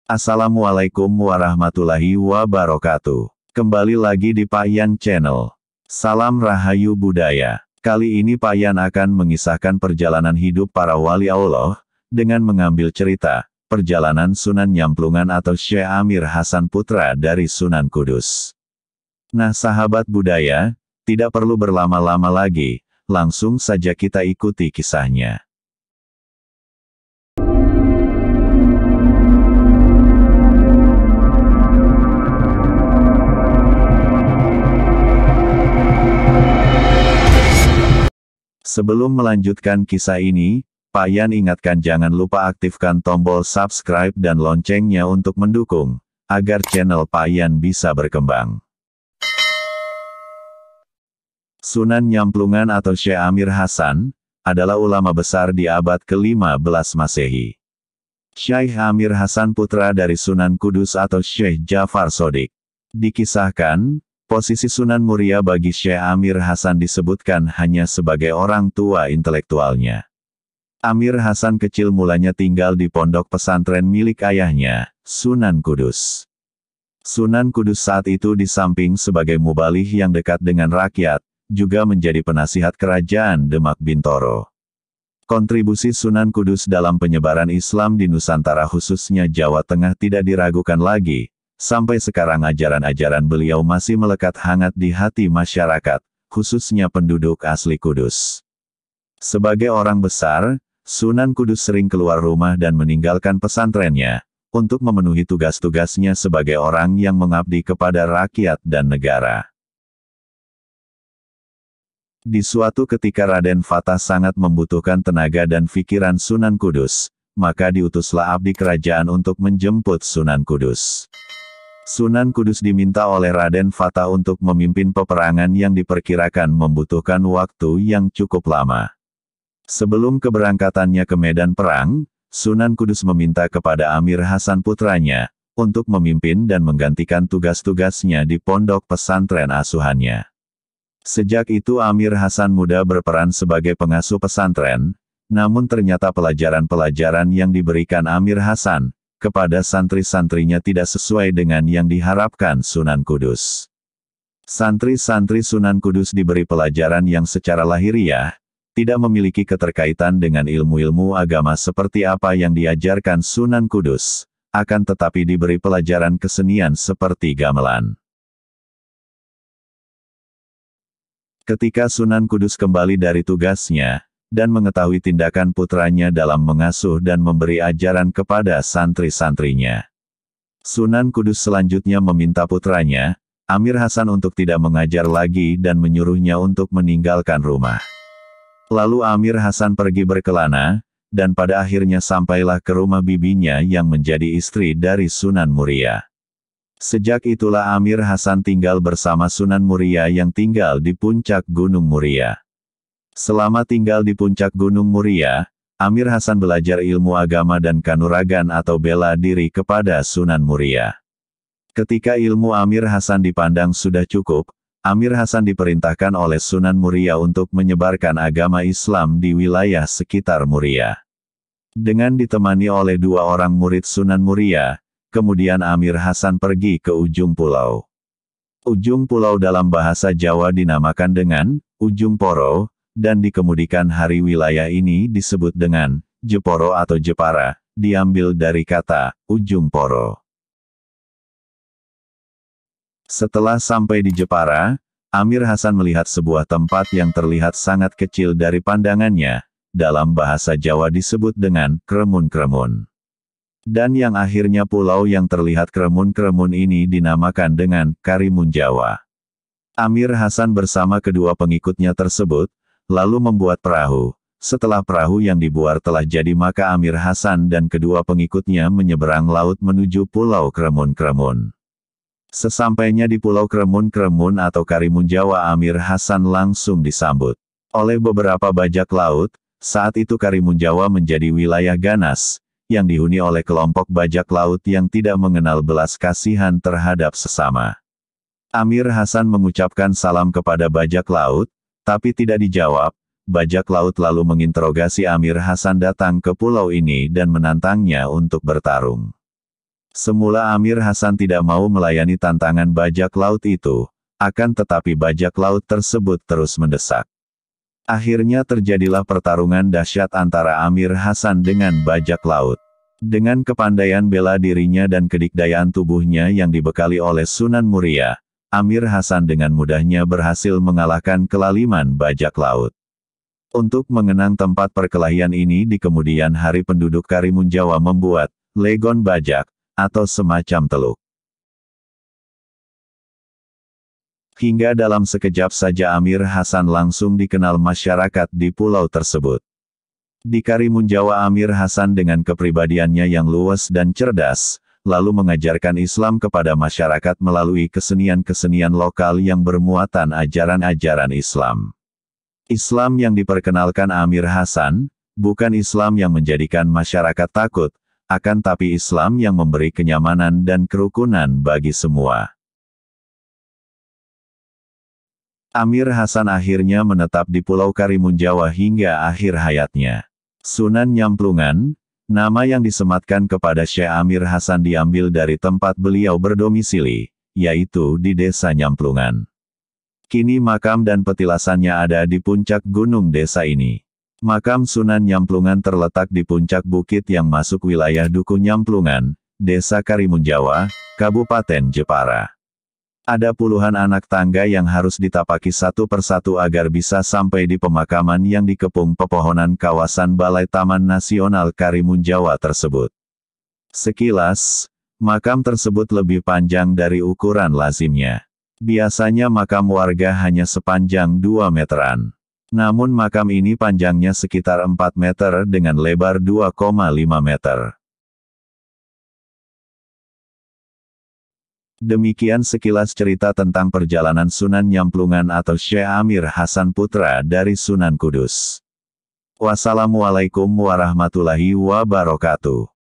Assalamualaikum warahmatullahi wabarakatuh. Kembali lagi di Pak Yan Channel. Salam Rahayu Budaya. Kali ini Pak Yan akan mengisahkan perjalanan hidup para wali Allah, dengan mengambil cerita, perjalanan Sunan Nyamplungan atau Syekh Amir Hasan Putra dari Sunan Kudus. Nah sahabat budaya, tidak perlu berlama-lama lagi, langsung saja kita ikuti kisahnya. Sebelum melanjutkan kisah ini, Pak Yan ingatkan jangan lupa aktifkan tombol subscribe dan loncengnya untuk mendukung, agar channel Pak Yan bisa berkembang. Sunan Nyamplungan atau Syekh Amir Hasan, adalah ulama besar di abad ke-15 Masehi. Syekh Amir Hasan putra dari Sunan Kudus atau Syekh Jafar Shodiq. Dikisahkan, posisi Sunan Muria bagi Syekh Amir Hasan disebutkan hanya sebagai orang tua intelektualnya. Amir Hasan kecil mulanya tinggal di pondok pesantren milik ayahnya, Sunan Kudus. Sunan Kudus saat itu di samping sebagai muballigh yang dekat dengan rakyat, juga menjadi penasihat kerajaan Demak Bintoro. Kontribusi Sunan Kudus dalam penyebaran Islam di Nusantara khususnya Jawa Tengah tidak diragukan lagi. Sampai sekarang ajaran-ajaran beliau masih melekat hangat di hati masyarakat, khususnya penduduk asli Kudus. Sebagai orang besar, Sunan Kudus sering keluar rumah dan meninggalkan pesantrennya, untuk memenuhi tugas-tugasnya sebagai orang yang mengabdi kepada rakyat dan negara. Di suatu ketika Raden Fatah sangat membutuhkan tenaga dan pikiran Sunan Kudus, maka diutuslah abdi kerajaan untuk menjemput Sunan Kudus. Sunan Kudus diminta oleh Raden Fatah untuk memimpin peperangan yang diperkirakan membutuhkan waktu yang cukup lama. Sebelum keberangkatannya ke medan perang, Sunan Kudus meminta kepada Amir Hasan putranya, untuk memimpin dan menggantikan tugas-tugasnya di pondok pesantren asuhannya. Sejak itu Amir Hasan muda berperan sebagai pengasuh pesantren, namun ternyata pelajaran-pelajaran yang diberikan Amir Hasan kepada santri-santrinya tidak sesuai dengan yang diharapkan Sunan Kudus. Santri-santri Sunan Kudus diberi pelajaran yang secara lahiriah, tidak memiliki keterkaitan dengan ilmu-ilmu agama seperti apa yang diajarkan Sunan Kudus, akan tetapi diberi pelajaran kesenian seperti gamelan. Ketika Sunan Kudus kembali dari tugasnya, dan mengetahui tindakan putranya dalam mengasuh dan memberi ajaran kepada santri-santrinya, Sunan Kudus selanjutnya meminta putranya, Amir Hasan untuk tidak mengajar lagi dan menyuruhnya untuk meninggalkan rumah. Lalu Amir Hasan pergi berkelana, dan pada akhirnya sampailah ke rumah bibinya yang menjadi istri dari Sunan Muria. Sejak itulah Amir Hasan tinggal bersama Sunan Muria yang tinggal di puncak Gunung Muria. Selama tinggal di puncak Gunung Muria, Amir Hasan belajar ilmu agama dan kanuragan atau bela diri kepada Sunan Muria. Ketika ilmu Amir Hasan dipandang sudah cukup, Amir Hasan diperintahkan oleh Sunan Muria untuk menyebarkan agama Islam di wilayah sekitar Muria. Dengan ditemani oleh 2 orang murid Sunan Muria, kemudian Amir Hasan pergi ke ujung pulau. Ujung pulau dalam bahasa Jawa dinamakan dengan Ujung Poro, dan di kemudian hari wilayah ini disebut dengan Jeporo atau Jepara, diambil dari kata Ujung Poro. Setelah sampai di Jepara, Amir Hasan melihat sebuah tempat yang terlihat sangat kecil dari pandangannya, dalam bahasa Jawa disebut dengan kremun-kremun. Dan yang akhirnya pulau yang terlihat kremun-kremun ini dinamakan dengan Karimun Jawa. Amir Hasan bersama kedua pengikutnya tersebut, lalu membuat perahu. Setelah perahu yang dibuat telah jadi maka Amir Hasan dan kedua pengikutnya menyeberang laut menuju Pulau Kremun-Kremun. Sesampainya di Pulau Kremun-Kremun atau Karimun Jawa, Amir Hasan langsung disambut oleh beberapa bajak laut. Saat itu Karimun Jawa menjadi wilayah ganas, yang dihuni oleh kelompok bajak laut yang tidak mengenal belas kasihan terhadap sesama. Amir Hasan mengucapkan salam kepada bajak laut, tapi tidak dijawab. Bajak laut lalu menginterogasi Amir Hasan datang ke pulau ini dan menantangnya untuk bertarung. Semula Amir Hasan tidak mau melayani tantangan bajak laut itu, akan tetapi bajak laut tersebut terus mendesak. Akhirnya terjadilah pertarungan dahsyat antara Amir Hasan dengan bajak laut. Dengan kepandaian bela dirinya dan kedikdayaan tubuhnya yang dibekali oleh Sunan Muria, Amir Hasan dengan mudahnya berhasil mengalahkan kelaliman bajak laut. Untuk mengenang tempat perkelahian ini di kemudian hari penduduk Karimun Jawa membuat legon bajak, atau semacam teluk. Hingga dalam sekejap saja Amir Hasan langsung dikenal masyarakat di pulau tersebut. Di Karimun Jawa Amir Hasan dengan kepribadiannya yang luas dan cerdas, lalu mengajarkan Islam kepada masyarakat melalui kesenian-kesenian lokal yang bermuatan ajaran-ajaran Islam. Islam yang diperkenalkan Amir Hasan, bukan Islam yang menjadikan masyarakat takut, akan tapi Islam yang memberi kenyamanan dan kerukunan bagi semua. Amir Hasan akhirnya menetap di Pulau Karimun Jawa hingga akhir hayatnya. Sunan Nyamplungan, nama yang disematkan kepada Syekh Amir Hasan diambil dari tempat beliau berdomisili, yaitu di Desa Nyamplungan. Kini makam dan petilasannya ada di puncak gunung desa ini. Makam Sunan Nyamplungan terletak di puncak bukit yang masuk wilayah Duku Nyamplungan, Desa Karimun Jawa, Kabupaten Jepara. Ada puluhan anak tangga yang harus ditapaki satu persatu agar bisa sampai di pemakaman yang dikepung pepohonan kawasan Balai Taman Nasional Karimun Jawa tersebut. Sekilas, makam tersebut lebih panjang dari ukuran lazimnya. Biasanya makam warga hanya sepanjang 2 meteran. Namun makam ini panjangnya sekitar 4 meter dengan lebar 2,5 meter. Demikian sekilas cerita tentang perjalanan Sunan Nyamplungan atau Syekh Amir Hasan Putra dari Sunan Kudus. Wassalamualaikum warahmatullahi wabarakatuh.